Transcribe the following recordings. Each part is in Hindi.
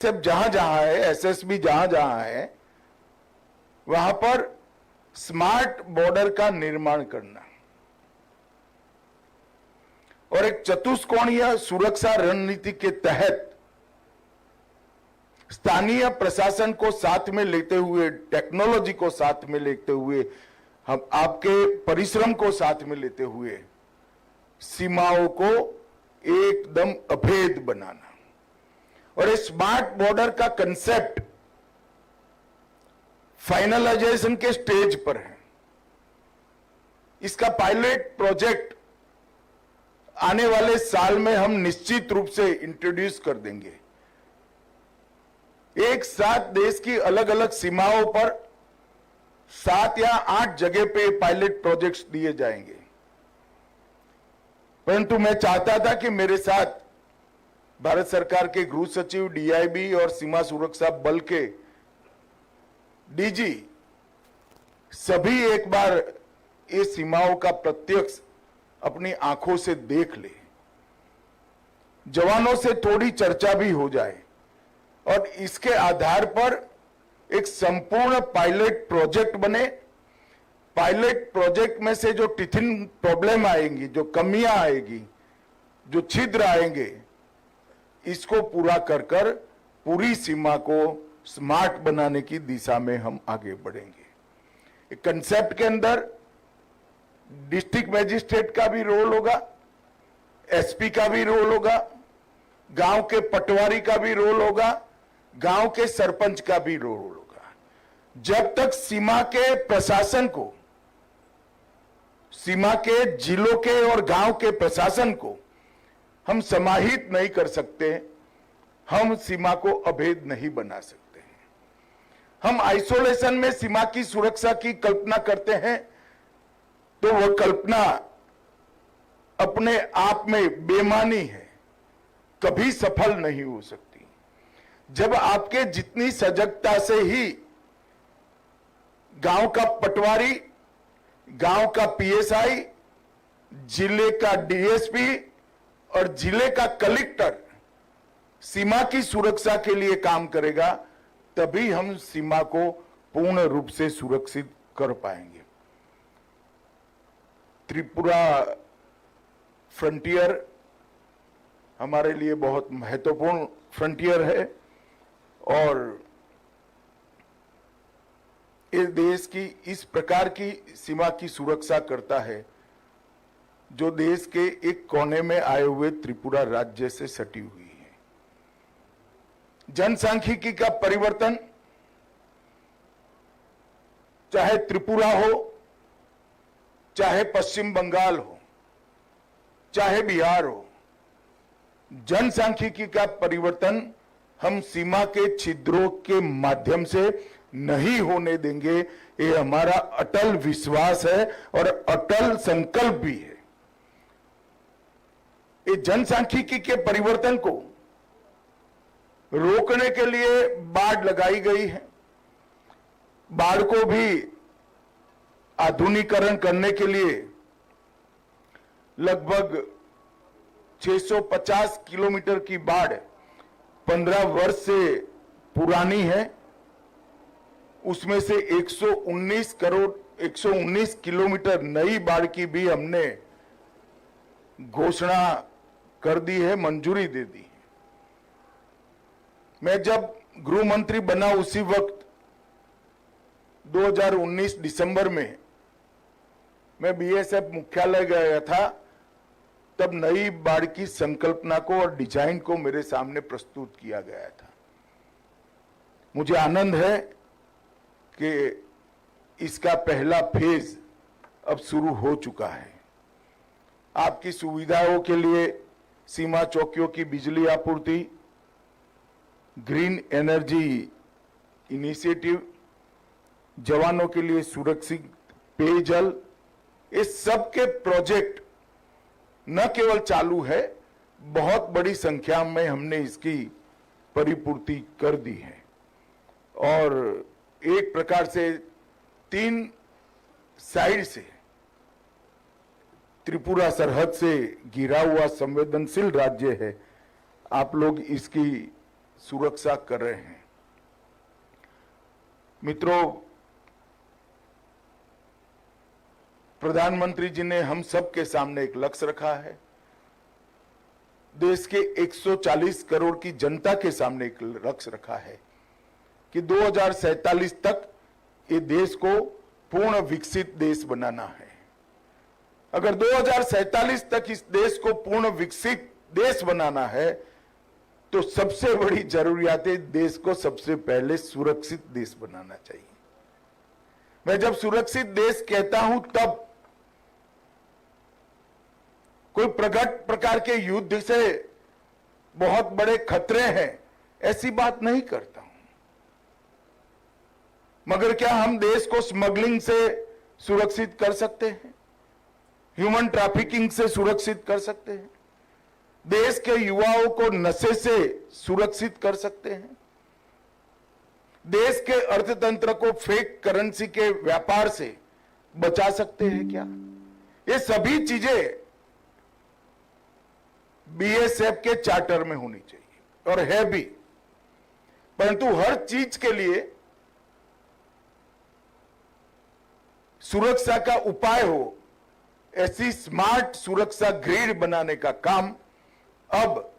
सब जहां जहां है, एसएसबी जहां जहां है, वहां पर स्मार्ट बॉर्डर का निर्माण करना और एक चतुष्कोणीय सुरक्षा रणनीति के तहत स्थानीय प्रशासन को साथ में लेते हुए, टेक्नोलॉजी को साथ में लेते हुए, हम आपके परिश्रम को साथ में लेते हुए सीमाओं को एकदम अभेद बनाना। और इस स्मार्ट बॉर्डर का कंसेप्ट फाइनलाइजेशन के स्टेज पर है। इसका पायलट प्रोजेक्ट आने वाले साल में हम निश्चित रूप से इंट्रोड्यूस कर देंगे। एक साथ देश की अलग अलग सीमाओं पर 7 या 8 जगह पे पायलट प्रोजेक्ट्स दिए जाएंगे। परंतु मैं चाहता था कि मेरे साथ भारत सरकार के गृह सचिव, डीआईबी और सीमा सुरक्षा बल के डीजी सभी एक बार ये सीमाओं का प्रत्यक्ष अपनी आंखों से देख ले, जवानों से थोड़ी चर्चा भी हो जाए और इसके आधार पर एक संपूर्ण पायलट प्रोजेक्ट बने। पायलट प्रोजेक्ट में से जो टिथिन प्रॉब्लम आएंगी, जो कमियां आएगी, जो छिद्र आएंगे, इसको पूरा कर कर पूरी सीमा को स्मार्ट बनाने की दिशा में हम आगे बढ़ेंगे। कंसेप्ट के अंदर डिस्ट्रिक्ट मजिस्ट्रेट का भी रोल होगा, एसपी का भी रोल होगा, गांव के पटवारी का भी रोल होगा, गांव के सरपंच का भी रोल होगा। जब तक सीमा के प्रशासन को, सीमा के जिलों के और गांव के प्रशासन को हम समाहित नहीं कर सकते, हम सीमा को अभेद नहीं बना सकते। हम आइसोलेशन में सीमा की सुरक्षा की कल्पना करते हैं तो वह कल्पना अपने आप में बेमानी है, कभी सफल नहीं हो सकती। जब आपके जितनी सजगता से ही गांव का पटवारी, गांव का पीएसआई, जिले का डीएसपी और जिले का कलेक्टर सीमा की सुरक्षा के लिए काम करेगा, तभी हम सीमा को पूर्ण रूप से सुरक्षित कर पाएंगे। त्रिपुरा फ्रंटियर हमारे लिए बहुत महत्वपूर्ण फ्रंटियर है और इस देश की इस प्रकार की सीमा की सुरक्षा करता है जो देश के एक कोने में आए हुए त्रिपुरा राज्य से सटी हुई है। जनसांख्यिकी का परिवर्तन, चाहे त्रिपुरा हो, चाहे पश्चिम बंगाल हो, चाहे बिहार हो, जनसांख्यिकी का परिवर्तन हम सीमा के छिद्रों के माध्यम से नहीं होने देंगे। ये हमारा अटल विश्वास है और अटल संकल्प भी है। ये जनसांख्यिकी के परिवर्तन को रोकने के लिए बाड़ लगाई गई है। बाड़ को भी आधुनिकीकरण करने के लिए लगभग 650 किलोमीटर की बाड़ 15 वर्ष से पुरानी है। उसमें से 119 किलोमीटर नई बाड़ की भी हमने घोषणा कर दी है, मंजूरी दे दी है। मैं जब गृह मंत्री बना उसी वक्त 2019 दिसंबर में मैं बीएसएफ मुख्यालय गया था, तब नई बाड़ की संकल्पना को और डिजाइन को मेरे सामने प्रस्तुत किया गया था। मुझे आनंद है कि इसका पहला फेज अब शुरू हो चुका है। आपकी सुविधाओं के लिए सीमा चौकियों की बिजली आपूर्ति, ग्रीन एनर्जी इनिशिएटिव, जवानों के लिए सुरक्षित पेयजल, इस सब के प्रोजेक्ट न केवल चालू है, बहुत बड़ी संख्या में हमने इसकी परिपूर्ति कर दी है। और एक प्रकार से 3 साइड से त्रिपुरा सरहद से घिरा हुआ संवेदनशील राज्य है। आप लोग इसकी सुरक्षा कर रहे हैं। मित्रों, प्रधानमंत्री जी ने हम सब के सामने एक लक्ष्य रखा है। देश के 140 करोड़ की जनता के सामने एक लक्ष्य रखा है कि 2047 तक ये देश को पूर्ण विकसित देश बनाना है। अगर 2047 तक इस देश को पूर्ण विकसित देश बनाना है तो सबसे बड़ी जरूरियात है, देश को सबसे पहले सुरक्षित देश बनाना चाहिए। मैं जब सुरक्षित देश कहता हूं तब कोई प्रकट प्रकार के युद्ध से बहुत बड़े खतरे हैं ऐसी बात नहीं करता हूं, मगर क्या हम देश को स्मगलिंग से सुरक्षित कर सकते हैं? ह्यूमन ट्रैफिकिंग से सुरक्षित कर सकते हैं? देश के युवाओं को नशे से सुरक्षित कर सकते हैं? देश के अर्थतंत्र को फेक करेंसी के व्यापार से बचा सकते हैं क्या? ये सभी चीजें बीएसएफ के चार्टर में होनी चाहिए और है भी, परंतु हर चीज के लिए सुरक्षा का उपाय हो, ऐसी स्मार्ट सुरक्षा ग्रिड बनाने का काम अब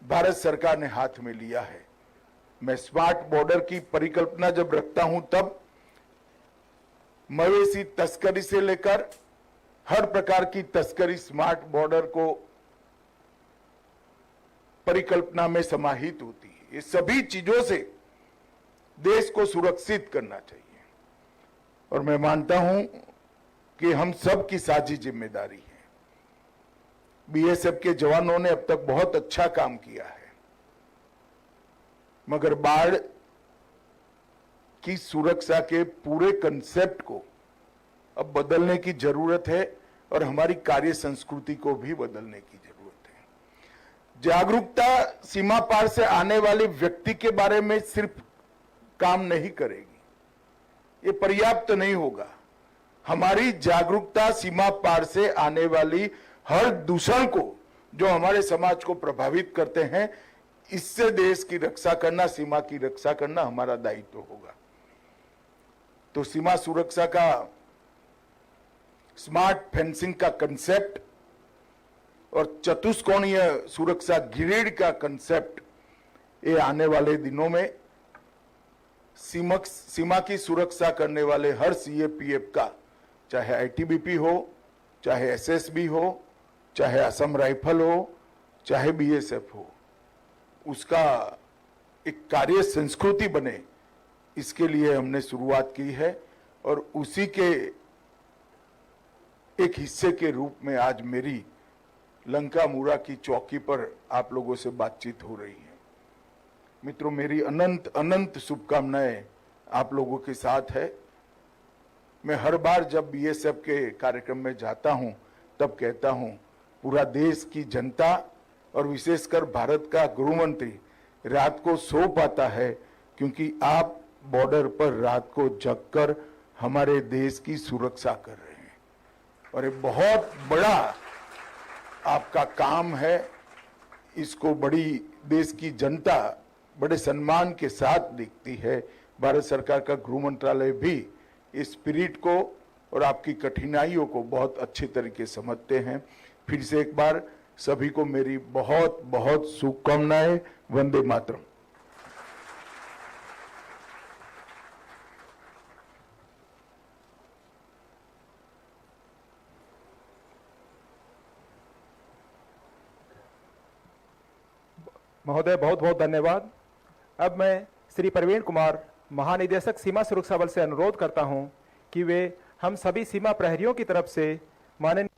भारत सरकार ने हाथ में लिया है। मैं स्मार्ट बॉर्डर की परिकल्पना जब रखता हूं तब मवेशी तस्करी से लेकर हर प्रकार की तस्करी स्मार्ट बॉर्डर को परिकल्पना में समाहित होती है। ये सभी चीजों से देश को सुरक्षित करना चाहिए और मैं मानता हूं कि हम सब की साझी जिम्मेदारी है। बीएसएफ के जवानों ने अब तक बहुत अच्छा काम किया है, मगर बाढ़ की सुरक्षा के पूरे कंसेप्ट को अब बदलने की जरूरत है और हमारी कार्य संस्कृति को भी बदलने की जरूरत है। जागरूकता सीमा पार से आने वाले व्यक्ति के बारे में सिर्फ काम नहीं करेगी, ये पर्याप्त नहीं होगा। हमारी जागरूकता सीमा पार से आने वाली हर दूषण को जो हमारे समाज को प्रभावित करते हैं, इससे देश की रक्षा करना, सीमा की रक्षा करना हमारा दायित्व होगा। तो सीमा सुरक्षा का स्मार्ट फेंसिंग का कंसेप्ट और चतुष्कोणीय सुरक्षा ग्रिड का कंसेप्ट, ये आने वाले दिनों में सीमा की सुरक्षा करने वाले हर सीएपीएफ का, चाहे आईटीबीपी हो, चाहे एसएसबी हो, चाहे असम राइफल हो, चाहे बीएसएफ हो, उसका एक कार्य संस्कृति बने, इसके लिए हमने शुरुआत की है और उसी के एक हिस्से के रूप में आज मेरी लंका मुरा की चौकी पर आप लोगों से बातचीत हो रही है। मित्रों, मेरी अनंत अनंत शुभकामनाएं आप लोगों के साथ है। मैं हर बार जब बीएसएफ के कार्यक्रम में जाता हूं तब कहता हूं, पूरा देश की जनता और विशेषकर भारत का गृह मंत्री रात को सो पाता है क्योंकि आप बॉर्डर पर रात को जगकर हमारे देश की सुरक्षा कर रहे हैं और ये बहुत बड़ा आपका काम है। इसको बड़ी देश की जनता बड़े सम्मान के साथ देखती है। भारत सरकार का गृह मंत्रालय भी इस स्पिरिट को और आपकी कठिनाइयों को बहुत अच्छे तरीके से समझते हैं। फिर से एक बार सभी को मेरी बहुत बहुत शुभकामनाएं। वंदे मातरम। महोदय, बहुत बहुत धन्यवाद। अब मैं श्री प्रवीण कुमार, महानिदेशक सीमा सुरक्षा बल से अनुरोध करता हूं कि वे हम सभी सीमा प्रहरियों की तरफ से माननीय